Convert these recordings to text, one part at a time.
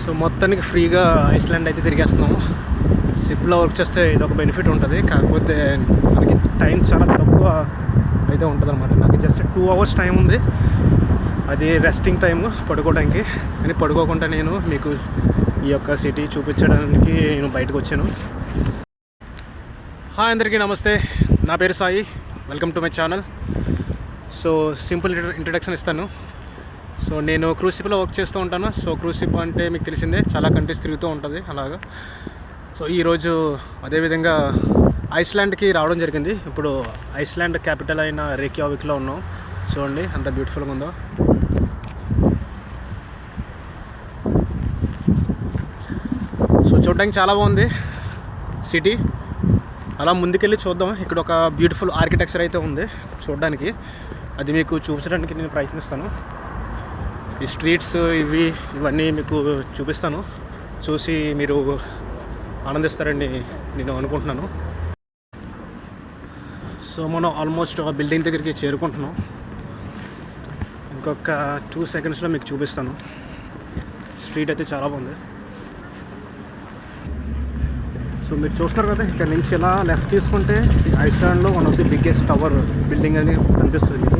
So మొత్తానికి ఫ్రీగా Iceland అయితే తిరిగేస్తున్నాము. షిప్లో వర్క్ చేస్తే ఇది ఒక బెనిఫిట్ ఉంటుంది, కాకపోతే మనకి టైం చాలా తక్కువ అయితే ఉంటుంది అనమాట. నాకు జస్ట్ 2 hours టైం ఉంది, అది రెస్టింగ్ టైము పడుకోవడానికి. కానీ పడుకోకుండా నేను మీకు ఈ యొక్క సిటీ చూపించడానికి నేను బయటకు వచ్చాను. హాయ్ అందరికీ నమస్తే, నా పేరు Sai, welcome to my channel. So simple introduction ఇస్తాను. సో నేను క్రూజ్ షిప్లో వర్క్ చేస్తూ ఉంటాను. సో క్రూజ్ షిప్ అంటే మీకు తెలిసిందే, చాలా కంట్రీస్ తిరుగుతూ ఉంటుంది అలాగా. సో ఈరోజు అదేవిధంగా ఐస్లాండ్కి రావడం జరిగింది. ఇప్పుడు ఐస్లాండ్ క్యాపిటల్ అయిన రేక్యావిక్లో ఉన్నాం. చూడండి అంత బ్యూటిఫుల్గా ఉందో. సో చూడడానికి చాలా బాగుంది సిటీ. అలా ముందుకెళ్ళి చూద్దాం. ఇక్కడ ఒక బ్యూటిఫుల్ ఆర్కిటెక్చర్ అయితే ఉంది చూడడానికి, అది మీకు చూపించడానికి నేను ప్రయత్నిస్తాను. ఈ స్ట్రీట్స్ ఇవన్నీ మీకు చూపిస్తాను, చూసి మీరు ఆనందిస్తారని నేను అనుకుంటున్నాను. సో మనం ఆల్మోస్ట్ ఒక బిల్డింగ్ దగ్గరికి చేరుకుంటున్నాం. ఇంకొక 2 secondsలో మీకు చూపిస్తాను. స్ట్రీట్ అయితే చాలా బాగుంది. సో మీరు చూస్తారు కదా, ఇక్కడ నుంచి ఇలా లెఫ్ట్ తీసుకుంటే ఐస్లాండ్లో one of the biggest tower building అని కనిపిస్తుంది మీకు.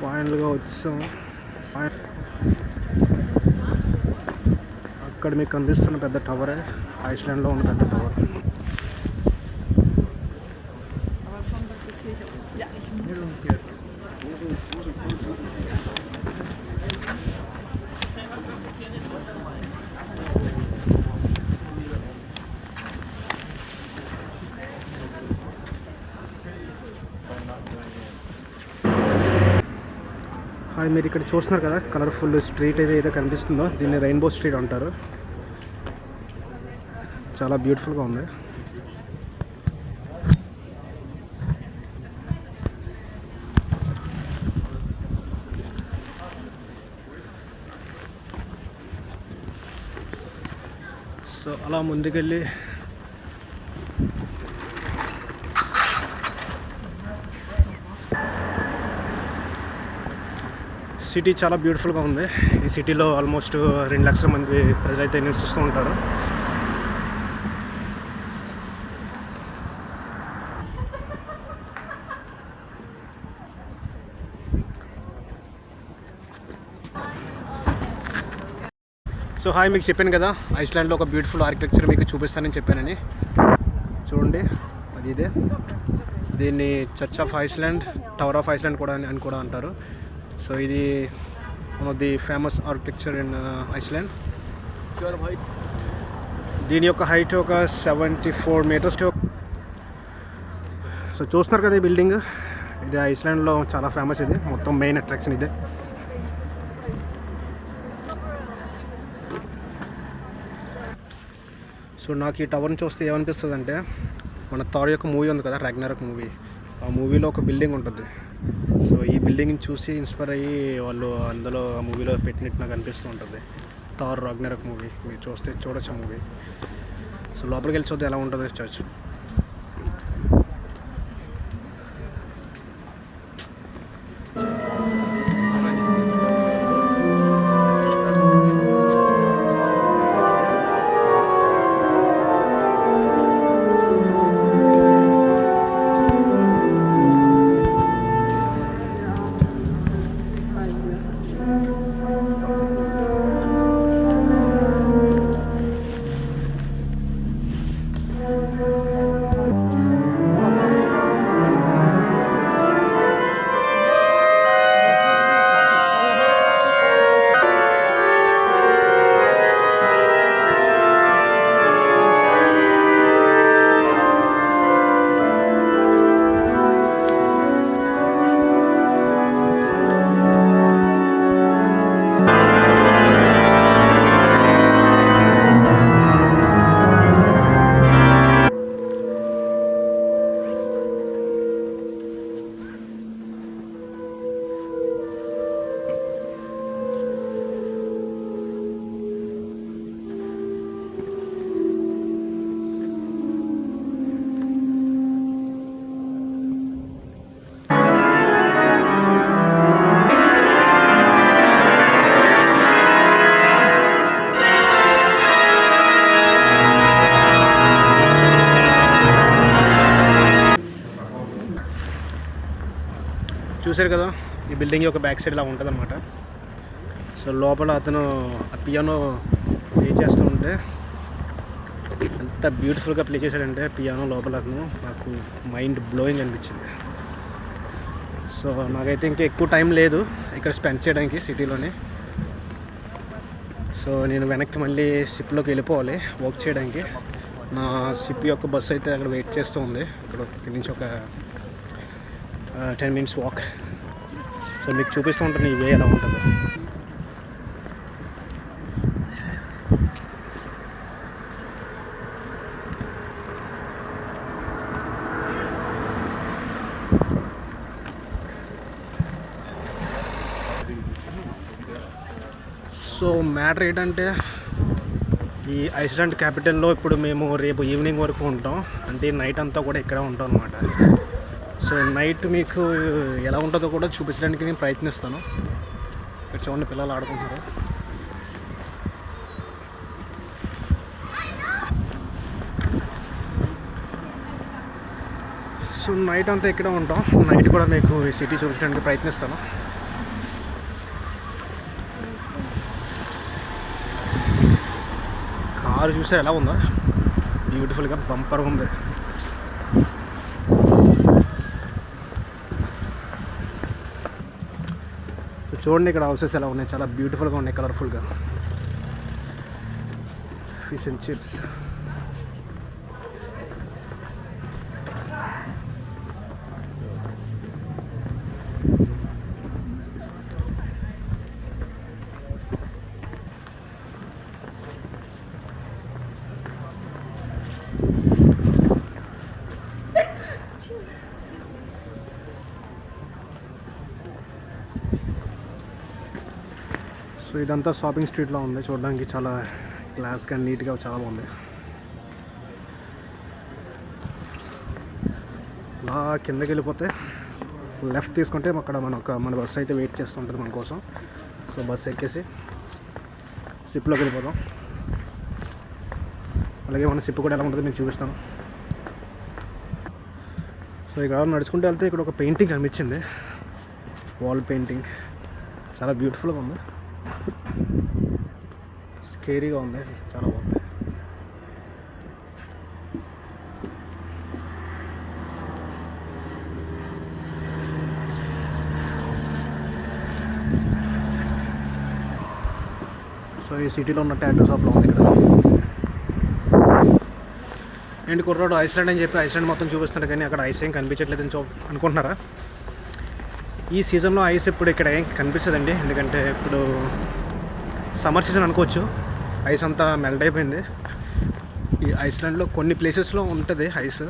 ఫైనల్గా వచ్చాము. అక్కడ మీకు కనిపిస్తున్న పెద్ద టవరే ఐస్లాండ్లో ఉన్న పెద్ద టవర్. అది మీరు ఇక్కడ చూస్తున్నారు కదా, కలర్ఫుల్ స్ట్రీట్ ఏదైతే కనిపిస్తుందో దీన్ని రెయిన్బో స్ట్రీట్ అంటారు. చాలా బ్యూటిఫుల్గా ఉంది. సో అలా ముందుకెళ్ళి సిటీ చాలా బ్యూటిఫుల్గా ఉంది. ఈ సిటీలో ఆల్మోస్ట్ 2 లక్షల మంది ప్రజలైతే నివసిస్తూ ఉంటారు. సో హాయ్, మీకు చెప్పాను కదా ఐస్లాండ్లో ఒక బ్యూటిఫుల్ ఆర్కిటెక్చర్ మీకు చూపిస్తానని చెప్పానని. చూడండి అది ఇదే. దీన్ని church of Iceland, tower of Iceland కూడా అని కూడా అంటారు. సో ఇది one of the famous architecture in Iceland. దీని యొక్క హైట్ ఒక 74 meters. సో చూస్తున్నారు కదా ఈ బిల్డింగ్, ఇది ఐస్లాండ్లో చాలా ఫేమస్. ఇది మొత్తం మెయిన్ అట్రాక్షన్ ఇదే. సో నాకు ఈ టవర్ని చూస్తే ఏమనిపిస్తుంది అంటే, మన థార్ యొక్క మూవీ ఉంది కదా, రాగ్నరక్ మూవీ, ఆ మూవీలో ఒక బిల్డింగ్ ఉంటుంది. సో ఈ బిల్డింగ్ని చూసి ఇన్స్పైర్ అయ్యి వాళ్ళు అందులో ఆ మూవీలో పెట్టినట్టు నాకు అనిపిస్తూ ఉంటుంది. థార్ రాగ్నరక్ మూవీ మీరు చూడొచ్చు ఆ మూవీ. సో లోపలికి వెళ్ళి చూద్దాం ఎలా ఉంటుందో చర్చ్. చూసారు కదా, ఈ బిల్డింగ్ యొక్క బ్యాక్ సైడ్ ఇలా ఉంటుంది అనమాట. సో లోపల అతను ఆ పియానో ప్లే చేస్తూ ఉంటే ఎంత బ్యూటిఫుల్గా ప్లే చేశాడంటే పియానో లోపల అతను, నాకు మైండ్ బ్లోయింగ్ అనిపించింది. సో నాకైతే ఇంకా ఎక్కువ టైం లేదు ఇక్కడ స్పెండ్ చేయడానికి సిటీలోనే. సో నేను వెనక్కి మళ్ళీ సిప్లోకి వెళ్ళిపోవాలి వర్క్ చేయడానికి. నా సిప్ యొక్క బస్సు అయితే అక్కడ వెయిట్ చేస్తూ ఉంది. ఇక్కడి నుంచి ఒక 10 minutes వాక్. సో మీకు చూపిస్తూ ఉంటాను ఈ వే ఎలా ఉంటుందో. సో మ్యాటర్ ఏంటంటే ఈ ఐస్లాండ్ క్యాపిటల్లో ఇప్పుడు మేము రేపు ఈవినింగ్ వరకు ఉంటాం, అంటే నైట్ అంతా కూడా ఇక్కడే ఉంటాం అనమాట. సో నైట్ మీకు ఎలా ఉంటుందో కూడా చూపించడానికి నేను ప్రయత్నిస్తాను. ఇక్కడ చూడండి పిల్లలు ఆడుకుంటున్నారు. సో నైట్ అంతా ఇక్కడే ఉంటాం, నైట్ కూడా మీకు ఈ సిటీ చూపించడానికి ప్రయత్నిస్తాను. కారు చూస్తే ఎలా ఉందో, బ్యూటిఫుల్గా బంపర్గా ఉంది. చూడండి ఇక్కడ హౌసెస్ ఎలా ఉన్నాయి, చాలా బ్యూటిఫుల్గా ఉన్నాయి, కలర్ఫుల్గా. Fish and chips. సో ఇదంతా షాపింగ్ స్ట్రీట్లో ఉంది, చూడడానికి చాలా క్లాస్గా నీట్గా చాలా బాగుంది. అలా కిందకి వెళ్ళిపోతే లెఫ్ట్ తీసుకుంటే అక్కడ మన బస్సు అయితే వెయిట్ చేస్తుంటుంది మన కోసం. సో బస్సు ఎక్కేసి సిప్లోకి వెళ్ళిపోదాం. అలాగే మన సిప్ కూడా ఎలా ఉంటుందో నేను చూపిస్తాను. సో ఇక్కడ నడుచుకుంటూ వెళ్తే ఇక్కడ ఒక పెయింటింగ్ కనిపించింది, వాల్ పెయింటింగ్. చాలా బ్యూటిఫుల్గా ఉంది, స్కేరీగా ఉంది, చాలా బాగుంది. సో ఈ సిటీలో ఉన్న టాటూ షాప్లో ఉంది ఇక్కడ. ఏంటి కుర్రాడు ఐస్లాండ్ అని చెప్పి ఐస్లాండ్ మొత్తం చూపిస్తాడు, కానీ అక్కడ ఐస్ ఏం కనిపించట్లేదని అనుకుంటున్నారా? ఈ సీజన్లో ఐస్ ఇప్పుడు ఇక్కడ ఏం కనిపించదండి, ఎందుకంటే ఇప్పుడు సమ్మర్ సీజన్ అనుకోవచ్చు. ఐస్ అంతా మెల్ట్ అయిపోయింది. ఈ ఐస్లాండ్లో కొన్ని ప్లేసెస్లో ఉంటుంది ఐస్.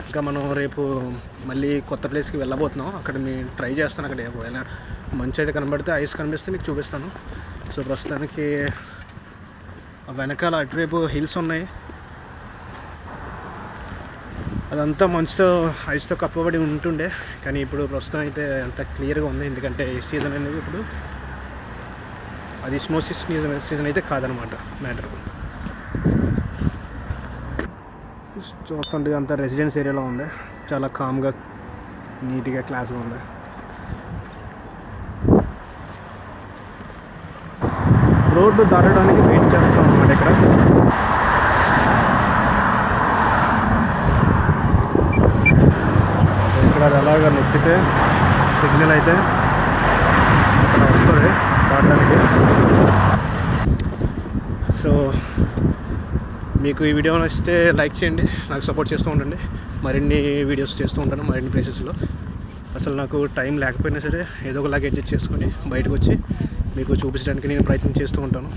ఇంకా మనం రేపు మళ్ళీ కొత్త ప్లేస్కి వెళ్ళబోతున్నాం, అక్కడ నేను ట్రై చేస్తాను. అక్కడ ఒకవేళ మంచి అయితే కనబడితే ఐస్ కనిపిస్తే మీకు చూపిస్తాను. సో ప్రస్తుతానికి వెనకాల అటువైపు హిల్స్ ఉన్నాయి, అదంతా మంచుతో ఐస్తో కప్పబడి ఉంటుండే, కానీ ఇప్పుడు ప్రస్తుతం అయితే అంత క్లియర్గా ఉంది. ఎందుకంటే ఈ సీజన్ అనేది ఇప్పుడు అది స్నో సీజన్ అయితే కాదనమాట మ్యాటర్. చూస్తుంటే అంతా రెసిడెన్స్ ఏరియాలో ఉంది, చాలా కామ్గా నీట్గా క్లాస్గా ఉంది. రోడ్డు దాటడానికి వెయిట్ చేస్తాం అన్నమాట ఇక్కడ. ఇక్కడ అది అలాగా నొక్కితే సిగ్నల్ అయితే అక్కడ వస్తుంది దాటడానికి. సో మీకు ఈ వీడియో నచ్చితే లైక్ చేయండి, నాకు సపోర్ట్ చేస్తూ ఉండండి. మరిన్ని వీడియోస్ చేస్తూ ఉంటాను మరిన్ని ప్లేసెస్లో. అసలు నాకు టైం లేకపోయినా సరే ఏదో ఒకలాగా అడ్జస్ట్ చేసుకొని బయటకు వచ్చి మీకు చూపించడానికి నేను ప్రయత్నం చేస్తూ ఉంటాను.